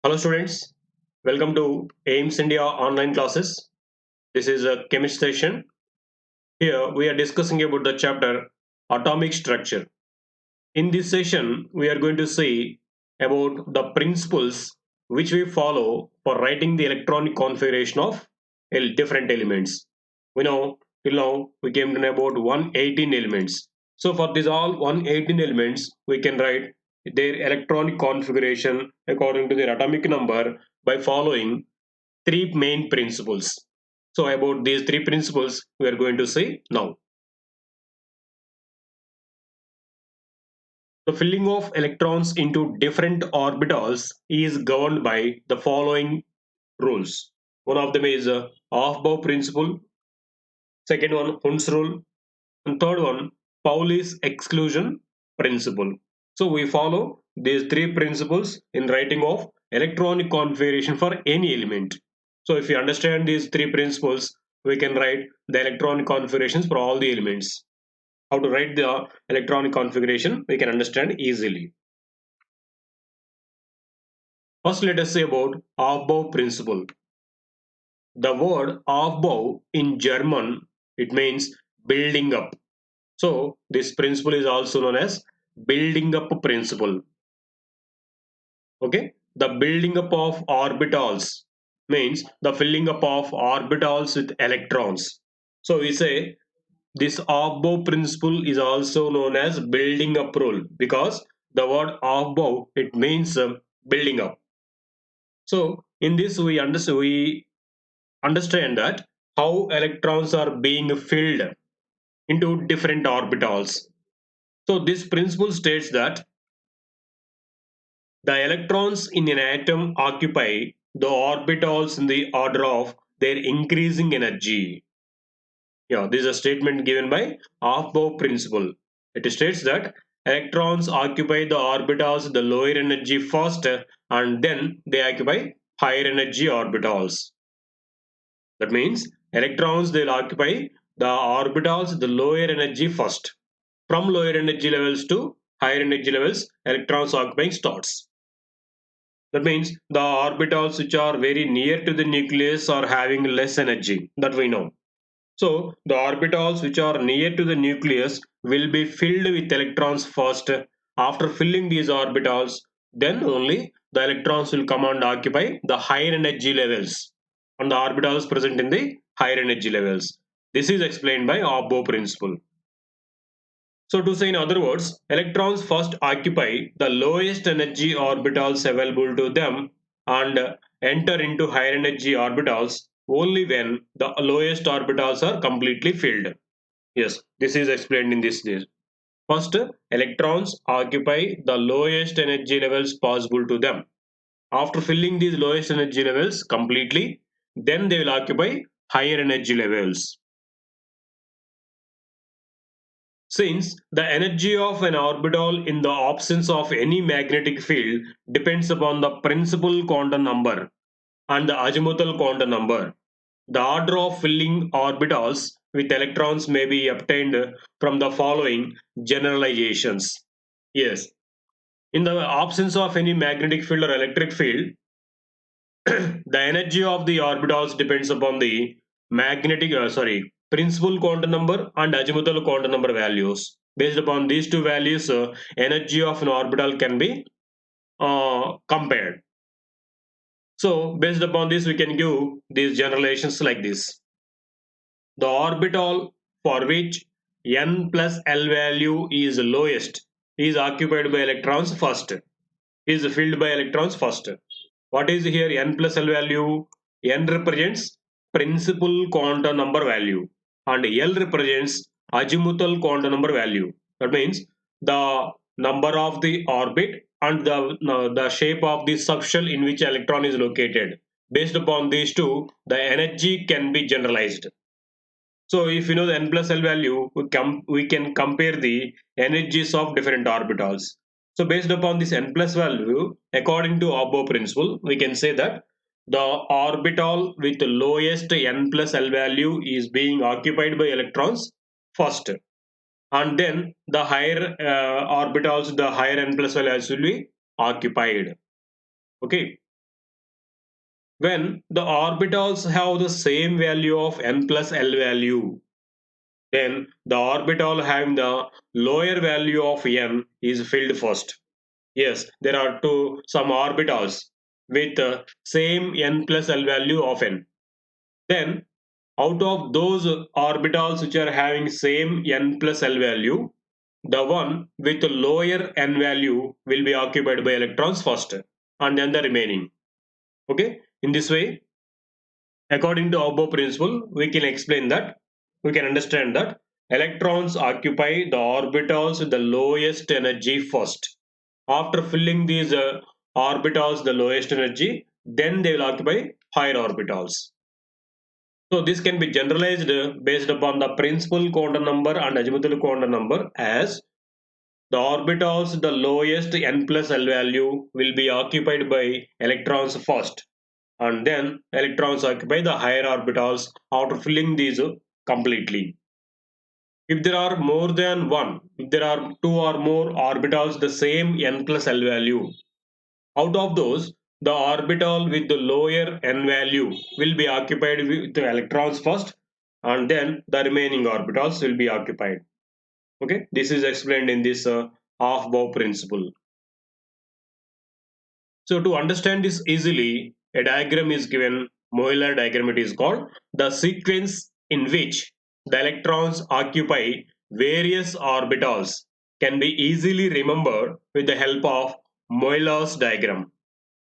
Hello students, welcome to AIMS India online classes. This is a chemist session. Here we are discussing about the chapter atomic structure. In this session, we are going to see about the principles which we follow for writing the electronic configuration of different elements. We know till now we came to know about 118 elements. So for these all 118 elements, we can write their electronic configuration according to their atomic number by following three main principles. So about these three principles, we are going to see now. The filling of electrons into different orbitals is governed by the following rules. One of them is Aufbau principle, second one Hund's rule, and third one Pauli's exclusion principle. So we follow these three principles in writing of electronic configuration for any element. So if you understand these three principles, we can write the electronic configurations for all the elements. How to write the electronic configuration we can understand easily. First, let us say about Aufbau principle. The word Aufbau in German, it means building up. So this principle is also known as building up principle. Okay, the building up of orbitals means the filling up of orbitals with electrons. So we say this Aufbau principle is also known as building up rule because the word Aufbau, it means building up. So in this we understand that how electrons are being filled into different orbitals. So this principle states that the electrons in an atom occupy the orbitals in the order of their increasing energy. Yeah, this is a statement given by Aufbau principle. It states that electrons occupy the orbitals the lower energy first and then they occupy higher energy orbitals. That means electrons they will occupy the orbitals the lower energy first. From lower energy levels to higher energy levels, electrons occupying starts. That means the orbitals which are very near to the nucleus are having less energy, that we know. So the orbitals which are near to the nucleus will be filled with electrons first. After filling these orbitals, then only the electrons will come and occupy the higher energy levels and the orbitals present in the higher energy levels. This is explained by Aufbau principle. So to say in other words, electrons first occupy the lowest energy orbitals available to them and enter into higher energy orbitals only when the lowest orbitals are completely filled. Yes, this is explained in this. First, electrons occupy the lowest energy levels possible to them. After filling these lowest energy levels completely, then they will occupy higher energy levels. Since the energy of an orbital in the absence of any magnetic field depends upon the principal quantum number and the azimuthal quantum number, the order of filling orbitals with electrons may be obtained from the following generalizations. Yes, in the absence of any magnetic field or electric field, the energy of the orbitals depends upon the principal quantum number and azimuthal quantum number values. Based upon these two values, energy of an orbital can be compared. So based upon this, we can give these generalizations like this. The orbital for which n plus L value is lowest is occupied by electrons first, is filled by electrons first. What is here n plus L value? N represents principal quantum number value and L represents azimuthal quantum number value. That means the number of the orbit and the shape of the subshell in which electron is located. Based upon these two, the energy can be generalized. So if you know the n plus L value, we can compare the energies of different orbitals. So based upon this n plus value, according to Aufbau principle, we can say that the orbital with the lowest n plus L value is being occupied by electrons first. And then the higher orbitals, the higher n plus values will be occupied. Okay. When the orbitals have the same value of n plus L value, then the orbital having the lower value of n is filled first. Yes, there are some orbitals with same n plus L value of n. Then out of those orbitals which are having same n plus L value, the one with lower n value will be occupied by electrons first, and then the remaining. Okay, in this way, according to above principle, we can explain that, we can understand that electrons occupy the orbitals with the lowest energy first. After filling these orbitals the lowest energy, then they will occupy higher orbitals. So this can be generalized based upon the principal quantum number and azimuthal quantum number, as the orbitals the lowest n plus L value will be occupied by electrons first, and then electrons occupy the higher orbitals after filling these completely. If there are more than one, if there are two or more orbitals the same n plus L value, out of those, the orbital with the lower n value will be occupied with the electrons first, and then the remaining orbitals will be occupied. Okay, this is explained in this Aufbau principle. So to understand this easily, a diagram is given. Moellor diagram it is called. The sequence in which the electrons occupy various orbitals can be easily remembered with the help of Moellor's diagram.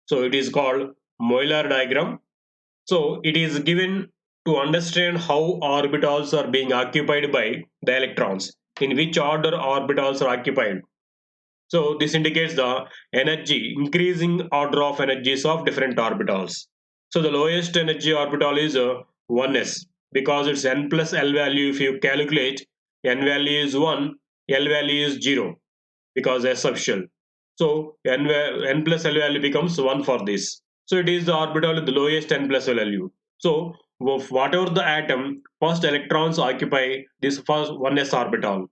So it is called Moellor diagram. So it is given to understand how orbitals are being occupied by the electrons, in which order orbitals are occupied. So this indicates the energy, increasing order of energies of different orbitals. So the lowest energy orbital is 1s, because it's n plus L value. If you calculate, n value is 1, L value is 0, because S subshell. So n plus L value becomes 1 for this. So it is the orbital with the lowest n plus L value. So whatever the atom, first electrons occupy this first 1s orbital.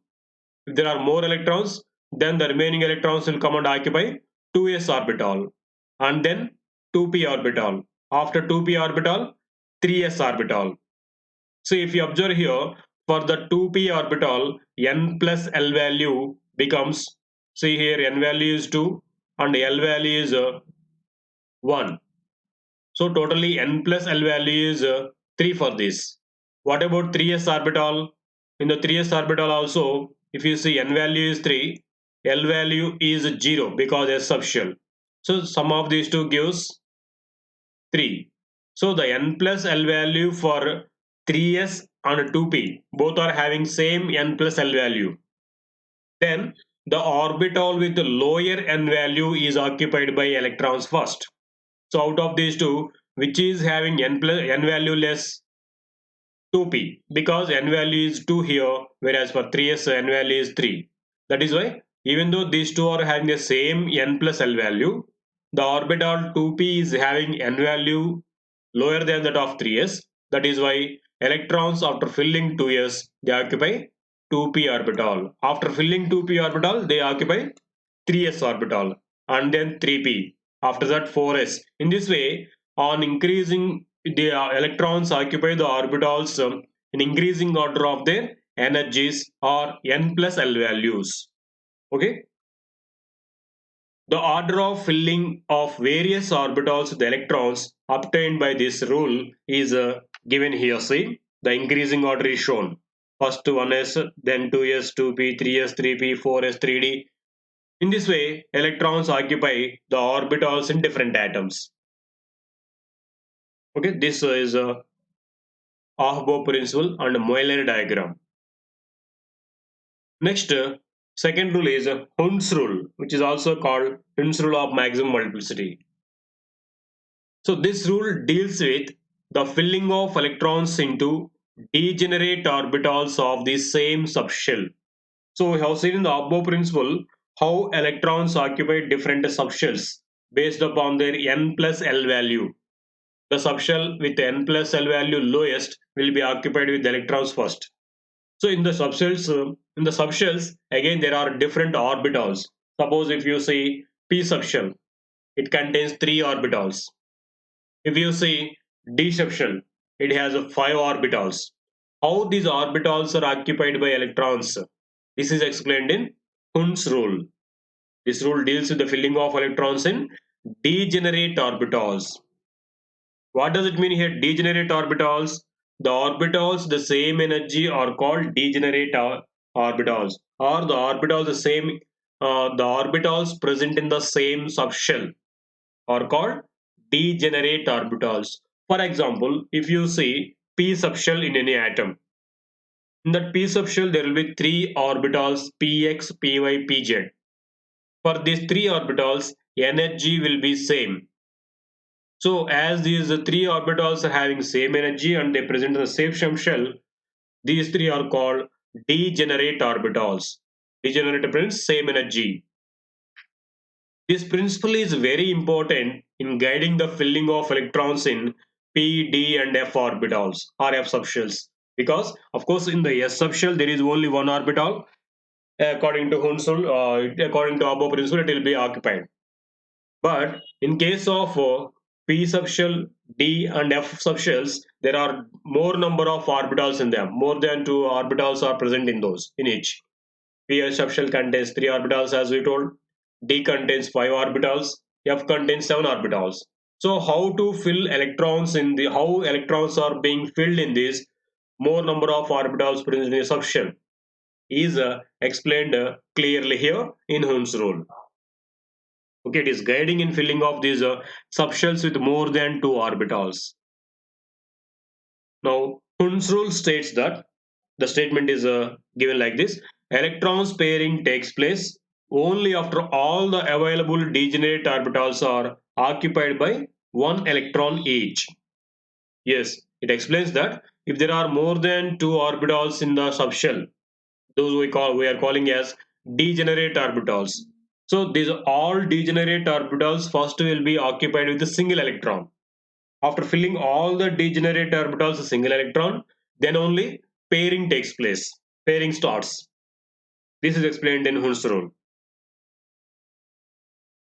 If there are more electrons, then the remaining electrons will come and occupy 2s orbital, and then 2p orbital. After 2p orbital, 3s orbital. So if you observe here, for the 2p orbital, n plus L value becomes, see here, n value is 2 and L value is 1. So totally n plus L value is 3 for this. What about 3s orbital? In the 3s orbital also, if you see, n value is 3, L value is 0, because S subshell. So sum of these two gives 3. So the n plus L value for 3s and 2p both are having same n plus L value. Then the orbital with the lower n value is occupied by electrons first. So out of these two, which is having n value less? 2p, because n value is 2 here, whereas for 3s n value is 3. That is why, even though these two are having the same n plus L value, the orbital 2p is having n value lower than that of 3s. That is why electrons, after filling 2s, they occupy 2p orbital. After filling 2p orbital, they occupy 3s orbital, and then 3p. After that 4s. In this way, on increasing, the electrons occupy the orbitals in increasing order of their energies, or n plus L values. Okay. The order of filling of various orbitals with electrons obtained by this rule is given here. See, the increasing order is shown. First 1s, then 2s, 2p, 3s, 3p, 4s, 3d. In this way, electrons occupy the orbitals in different atoms. Okay, this is a Aufbau principle and Moellor diagram. Next, second rule is Hund's rule, which is also called Hund's rule of maximum multiplicity. So this rule deals with the filling of electrons into degenerate orbitals of the same subshell. So we have seen in the Aufbau principle how electrons occupy different subshells based upon their n plus L value. The subshell with n plus L value lowest will be occupied with electrons first. So in the subshells, again there are different orbitals. Suppose if you see p subshell, it contains 3 orbitals. If you see d subshell, it has 5 orbitals. How these orbitals are occupied by electrons? This is explained in Hund's rule. This rule deals with the filling of electrons in degenerate orbitals. What does it mean here? Degenerate orbitals. The orbitals the same energy are called degenerate orbitals, or the orbitals the same. The orbitals present in the same subshell are called degenerate orbitals. For example, if you see p subshell in any atom, in that p subshell there will be three orbitals px, py, pz. For these three orbitals, energy will be same. So as these three orbitals are having same energy and they present in the same shell, these three are called degenerate orbitals. Degenerate means same energy. This principle is very important in guiding the filling of electrons in p, d and f orbitals or f subshells. Because of course in the s subshell there is only one orbital. According to Hund's rule, according to above principle, it will be occupied. But in case of p subshell, d and f subshells, there are more number of orbitals in them. More than two orbitals are present in those in each. P subshell contains three orbitals, as we told. D contains five orbitals. F contains seven orbitals. So how to fill electrons in the how electrons are being filled in this more number of orbitals present in a subshell is explained clearly here in Hund's rule. Okay, it is guiding in filling of these subshells with more than two orbitals. Now, Hund's rule states that the statement is given like this: electrons pairing takes place only after all the available degenerate orbitals are occupied by one electron each. Yes, it explains that if there are more than two orbitals in the subshell, those we are calling as degenerate orbitals. So these all degenerate orbitals first will be occupied with a single electron. After filling all the degenerate orbitals a single electron, then only pairing takes place. Pairing starts. This is explained in Hund's rule.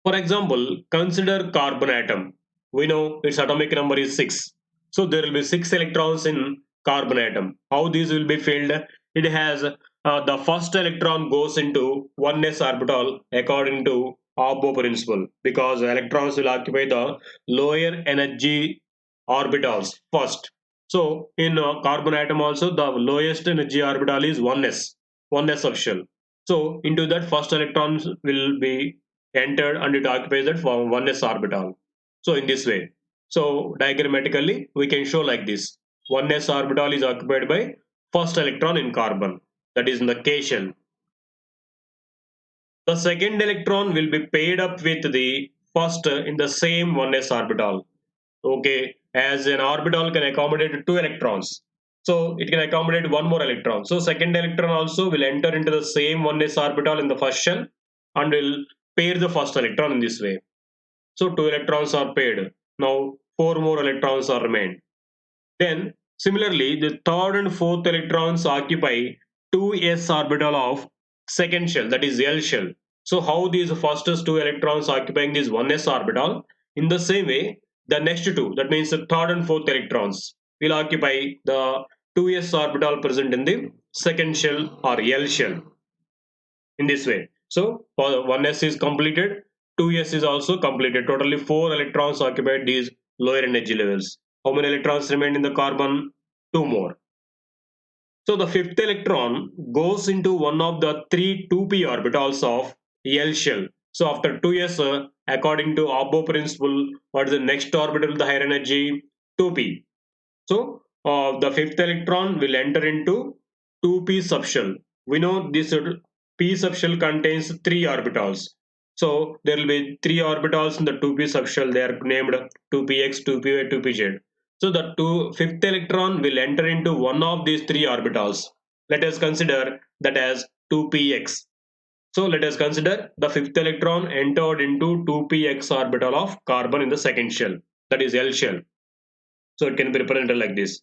For example, consider carbon atom. We know its atomic number is 6. So there will be 6 electrons in carbon atom. How these will be filled? It has the first electron goes into 1s orbital according to Abbo principle, because electrons will occupy the lower energy orbitals first. So in carbon atom also the lowest energy orbital is 1s, 1s subshell. So into that first electrons will be entered and it occupies that for 1s orbital. So in this way, so diagrammatically we can show like this: 1s orbital is occupied by first electron in carbon, that is in the K shell. The second electron will be paired up with the first in the same 1s orbital. Okay, as an orbital can accommodate two electrons, so it can accommodate one more electron. So second electron also will enter into the same 1s orbital in the first shell and will pair the first electron in this way. So two electrons are paired. Now four more electrons are remained. Then similarly, the third and fourth electrons occupy 2s orbital of second shell, that is L shell. So how these first two electrons occupying this 1s orbital, in the same way the next two, that means the third and fourth electrons, will occupy the 2s orbital present in the second shell or L shell in this way. So for 1s is completed, 2s is also completed. Totally 4 electrons occupied these lower energy levels. How many electrons remain in the carbon? 2 more. So the fifth electron goes into one of the three 2p orbitals of L shell. So after 2s, according to Abbo principle, what is the next orbital with the higher energy? 2p. So the fifth electron will enter into 2p subshell. We know this p subshell contains three orbitals. So there will be three orbitals in the 2p subshell. They are named 2px, 2py, 2pz. So the fifth electron will enter into one of these three orbitals. Let us consider that as 2px. So let us consider the fifth electron entered into 2px orbital of carbon in the second shell, that is L shell. So it can be represented like this: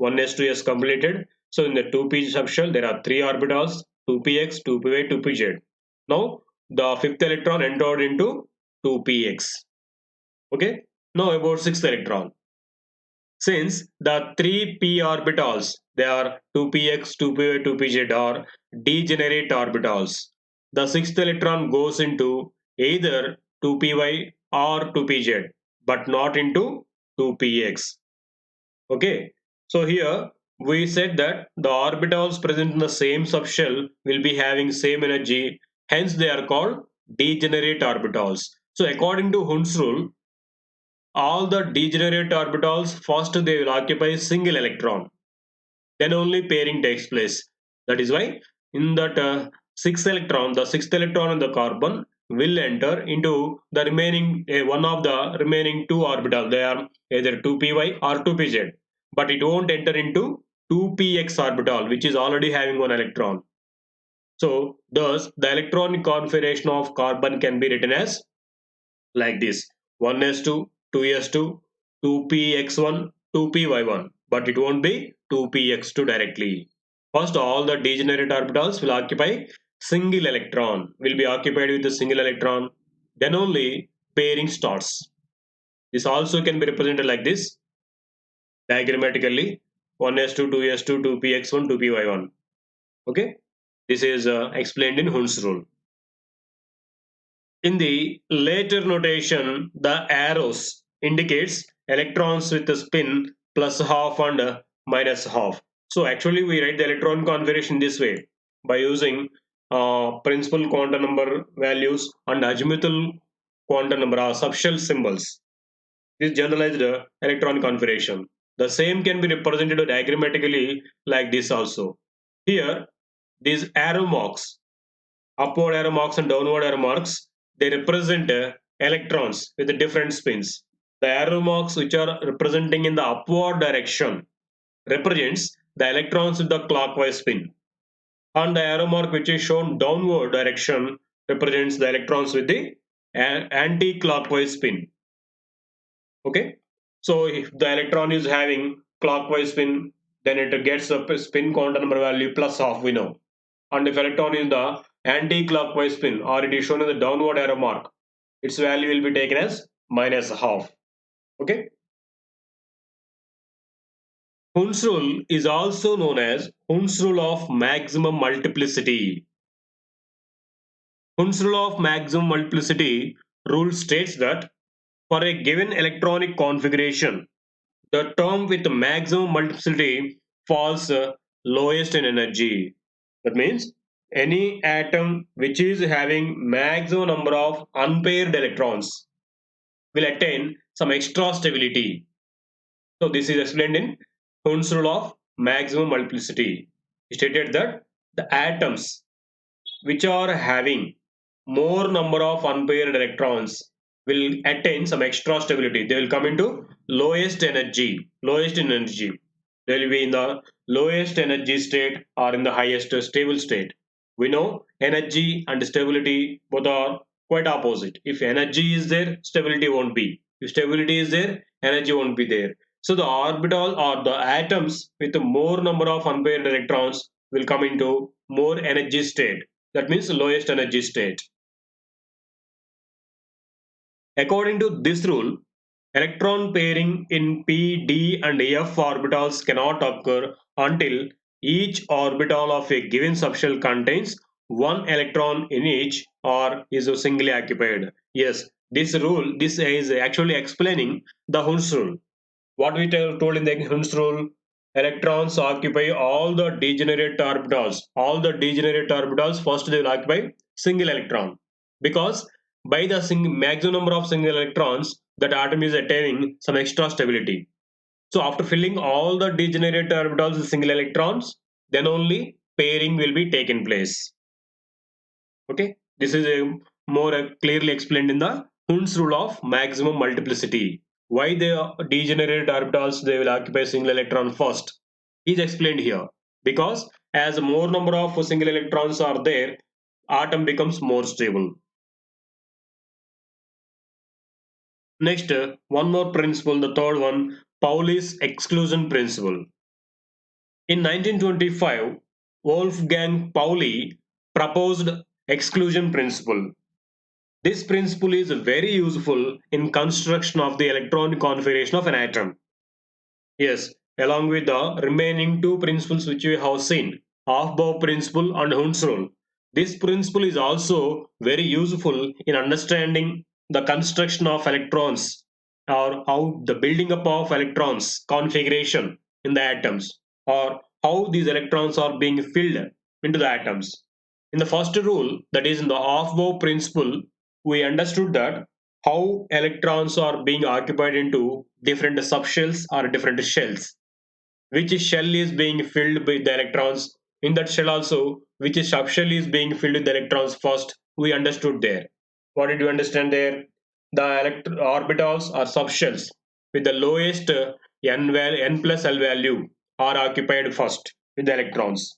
1s, 2s completed. So in the 2p subshell, there are three orbitals: 2px, 2py, 2pz. Now the fifth electron entered into 2px. Okay. Now about sixth electron. Since the three p orbitals, they are 2px, 2py, 2pz, are degenerate orbitals. The sixth electron goes into either 2py or 2pz, but not into 2px. Okay, so here we said that the orbitals present in the same subshell will be having same energy, hence they are called degenerate orbitals. So according to Hund's rule, all the degenerate orbitals first they will occupy single electron, then only pairing takes place. That is why in that the sixth electron in the carbon will enter into the remaining one of the remaining two orbitals. They are either 2py or 2pz, but it won't enter into 2px orbital, which is already having one electron. So thus the electronic configuration of carbon can be written as like this: 1s2, 2s2, 2px1, 2py1, but it won't be 2px2 directly. First, all the degenerate orbitals will occupy single electron, will be occupied with a single electron, then only pairing starts. This also can be represented like this diagrammatically: 1s2, 2s2, 2px1, 2py1. Okay, this is explained in Hund's rule. In the later notation, the arrows indicates electrons with a spin plus half and minus half. So actually we write the electron configuration this way by using principal quantum number values and azimuthal quantum number or subshell symbols. This generalized electron configuration. The same can be represented diagrammatically like this also. Here, these arrow marks, upward arrow marks and downward arrow marks, they represent electrons with different spins. The arrow marks which are representing in the upward direction represents the electrons with the clockwise spin, and the arrow mark which is shown downward direction represents the electrons with the anti-clockwise spin. Okay, so if the electron is having clockwise spin, then it gets a spin quantum number value plus half, we know. And if electron is the anti-clockwise spin, or it is shown in the downward arrow mark, its value will be taken as minus half. Okay, Hund's rule is also known as Hund's rule of maximum multiplicity. Hund's rule of maximum multiplicity rule states that for a given electronic configuration, the term with maximum multiplicity falls lowest in energy. That means any atom which is having maximum number of unpaired electrons will attain some extra stability. So this is explained in Hund's rule of maximum multiplicity. It stated that the atoms which are having more number of unpaired electrons will attain some extra stability. They will come into lowest energy, lowest in energy. They will be in the lowest energy state or in the highest stable state. We know energy and stability both are quite opposite. If energy is there, stability won't be. If stability is there, energy won't be there. So the orbital or the atoms with more number of unpaired electrons will come into more energy state. That means lowest energy state. According to this rule, electron pairing in p, d and f orbitals cannot occur until each orbital of a given subshell contains one electron in each or is singly occupied. Yes, this rule, this is actually explaining the Hund's rule. What we told in the Hund's rule, electrons occupy all the degenerate orbitals. All the degenerate orbitals first they will occupy single electron, because by the maximum number of single electrons that atom is attaining some extra stability. So after filling all the degenerate orbitals with single electrons, then only pairing will be taken place. Okay, this is a more clearly explained in the Hund's rule of maximum multiplicity. Why the degenerate orbitals they will occupy single electron first is explained here, because as more number of single electrons are there, atom becomes more stable. Next, one more principle, the third one, Pauli's exclusion principle. In 1925, Wolfgang Pauli proposed exclusion principle. This principle is very useful in construction of the electronic configuration of an atom. Yes, along with the remaining two principles which we have seen, Aufbau principle and Hund's rule. This principle is also very useful in understanding the construction of electrons or how the building up of electrons configuration in the atoms or how these electrons are being filled into the atoms. In the first rule, that is in the Aufbau principle, we understood that how electrons are being occupied into different subshells or different shells. Which shell is being filled with the electrons. In that shell also, which subshell is being filled with the electrons first, we understood there. What did you understand there? The orbitals or subshells with the lowest n plus L value are occupied first with the electrons.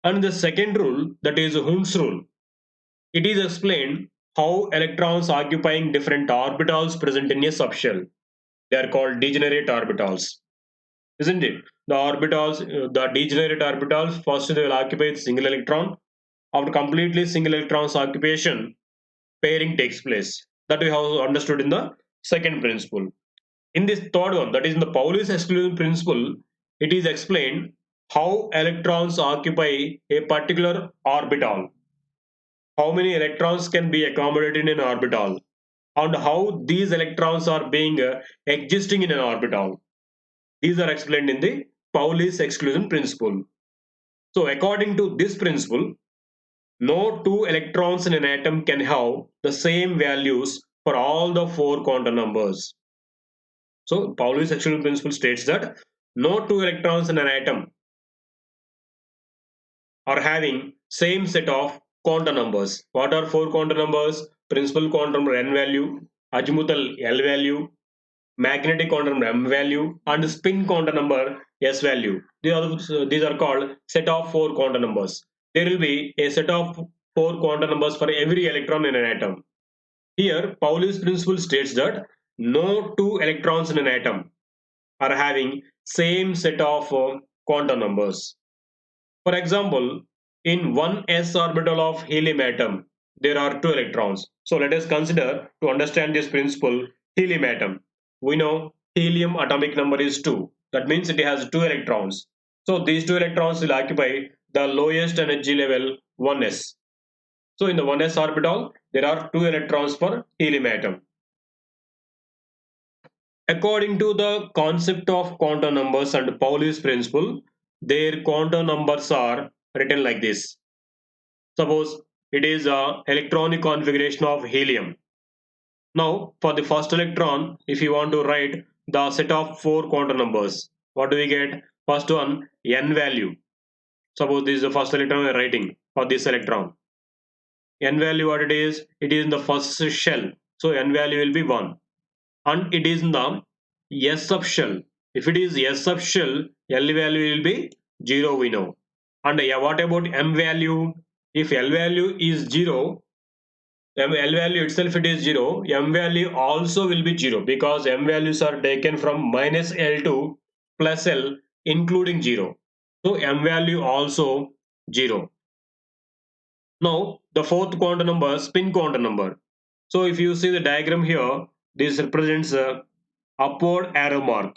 And the second rule, that is Hund's rule, it is explained how electrons occupying different orbitals present in a subshell. They are called degenerate orbitals, isn't it? The orbitals, the degenerate orbitals, first they will occupy a single electron. After completely single electrons occupation, pairing takes place. That we have understood in the second principle. In this third one, that is in the Pauli's exclusion principle, it is explained how electrons occupy a particular orbital. How many electrons can be accommodated in an orbital, and how these electrons are being existing in an orbital. These are explained in the Pauli's exclusion principle. So according to this principle, no two electrons in an atom can have the same values for all the four quantum numbers. So Pauli's exclusion principle states that no two electrons in an atom are having same set of quantum numbers. What are four quantum numbers? Principal quantum number n value, azimuthal L value, magnetic quantum number m value, and spin quantum number s value. These are called set of four quantum numbers. There will be a set of four quantum numbers for every electron in an atom. Here, Pauli's principle states that no two electrons in an atom are having same set of quantum numbers. For example, in one s orbital of helium atom, there are two electrons. So let us consider, to understand this principle, helium atom. We know helium atomic number is 2. That means it has two electrons. So these two electrons will occupy the lowest energy level 1s. So in the 1s orbital, there are two electrons per helium atom. According to the concept of quantum numbers and Pauli's principle, their quantum numbers are written like this. Suppose it is a electronic configuration of helium. Now, for the first electron, if you want to write the set of four quantum numbers, what do we get? First one, n value. Suppose this is the first electron we are writing for this electron. N value what it is? It is in the first shell. So n value will be 1. And it is in the S subshell. If it is S subshell, L value will be 0, we know. And what about M value? If L value is 0, L value itself it is 0, M value also will be 0 because M values are taken from minus L to plus L including 0. So M value also 0. Now the fourth quantum number, spin quantum number. So if you see the diagram here, this represents a upward arrow mark.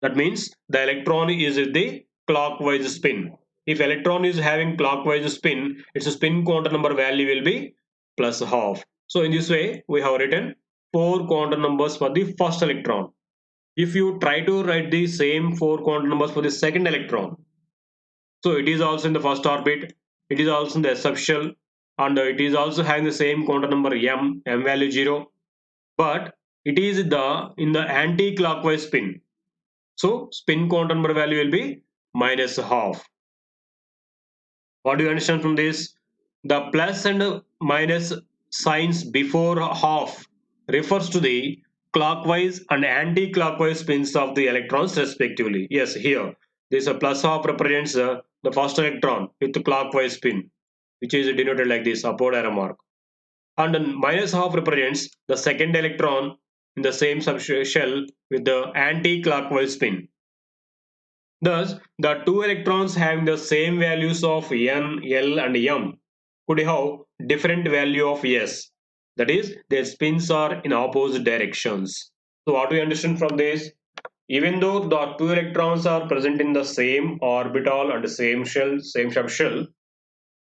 That means the electron is in the clockwise spin. If electron is having clockwise spin, its spin quantum number value will be plus half. So in this way, we have written four quantum numbers for the first electron. If you try to write the same four quantum numbers for the second electron, so it is also in the first orbit, it is also in the subshell, and it is also having the same quantum number m value 0, but it is in the anti-clockwise spin. So spin quantum number value will be minus half. What do you understand from this? The plus and minus signs before half refers to the clockwise and anti-clockwise spins of the electrons respectively. Yes, here this plus half represents the first electron with the clockwise spin, which is denoted like this, upward arrow mark. And then minus half represents the second electron in the same subshell with the anti-clockwise spin. Thus, the two electrons having the same values of n, L and m could have different value of s. That is, their spins are in opposite directions. So what we understand from this? even though the two electrons are present in the same orbital and same shell, same subshell,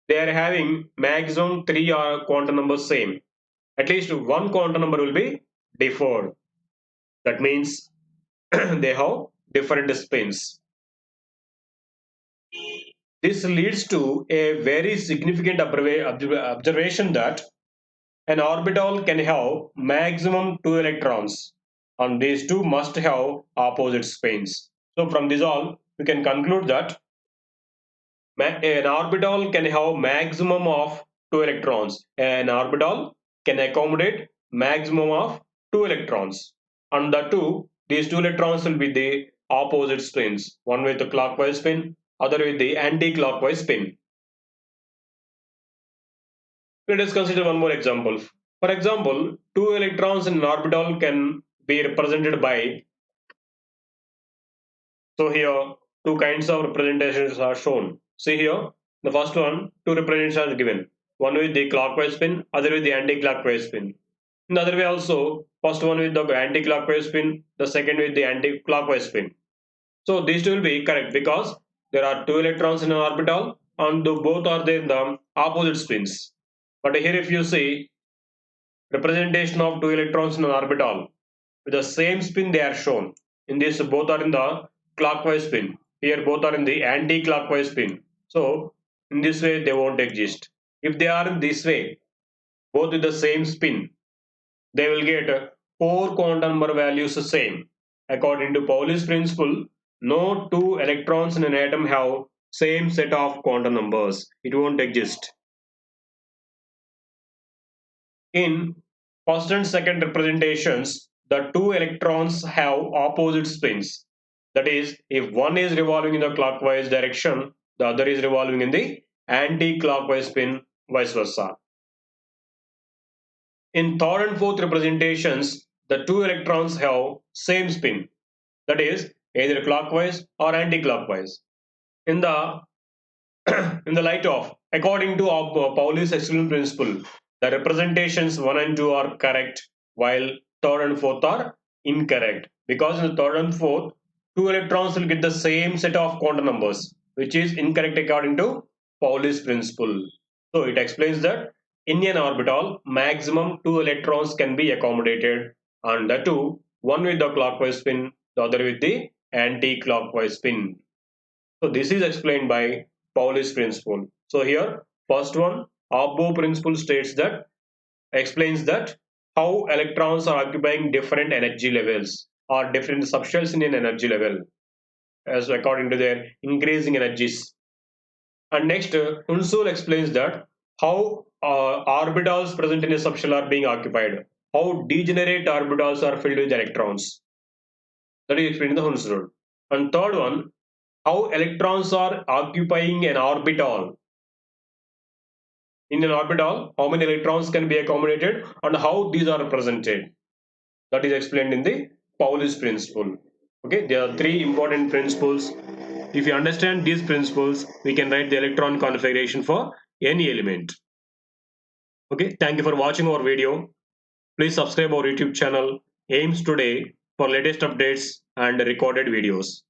they are having maximum three quantum numbers same. At least one quantum number will be differed. That means they have different spins. This leads to a very significant observation that an orbital can have maximum two electrons, and these two must have opposite spins. So from this all, we can conclude that an orbital can have maximum of two electrons. An orbital can accommodate maximum of two electrons, and these two electrons will be the opposite spins. One with the clockwise spin, other with the anti-clockwise spin. Let us consider one more example. For example, two electrons in an orbital can be represented by, so here two kinds of representations are shown. See here, the first one, two representations are given. One with the clockwise spin, other with the anti-clockwise spin. In the other way also, first one with the anti-clockwise spin, the second with the anti-clockwise spin. So these two will be correct because there are two electrons in an orbital and both are there in the opposite spins. But here if you see representation of two electrons in an orbital with the same spin, they are shown. In this both are in the clockwise spin. Here both are in the anti-clockwise spin. So in this way they won't exist. If they are in this way, both with the same spin, they will get four quantum number values the same. According to Pauli's principle, no two electrons in an atom have same set of quantum numbers. It won't exist. In first and second representations, the two electrons have opposite spins. That is, if one is revolving in the clockwise direction, the other is revolving in the anti-clockwise spin, vice versa. In third and fourth representations, the two electrons have same spin. That is, either clockwise or anti-clockwise. In the in the light of, according to Pauli's exclusion principle, the representations 1 and 2 are correct, while third and fourth are incorrect. Because in the third and fourth, two electrons will get the same set of quantum numbers, which is incorrect according to Pauli's principle. So it explains that in an orbital, maximum two electrons can be accommodated, and the two, one with the clockwise spin, the other with the anti-clockwise spin. So this is explained by Pauli's principle. So here, first one, Abbo principle states that, explains that how electrons are occupying different energy levels or different subshells in an energy level as according to their increasing energies. And next, Hunds explains that how orbitals present in a subshell are being occupied, how degenerate orbitals are filled with electrons. That is explained in the Hunds rule. And third one, how electrons are occupying an orbital. In an orbital, how many electrons can be accommodated and how these are represented. That is explained in the Pauli's principle. Okay, there are three important principles. If you understand these principles, we can write the electron configuration for any element. Okay, thank you for watching our video. Please subscribe our YouTube channel AIMS Today for latest updates and recorded videos.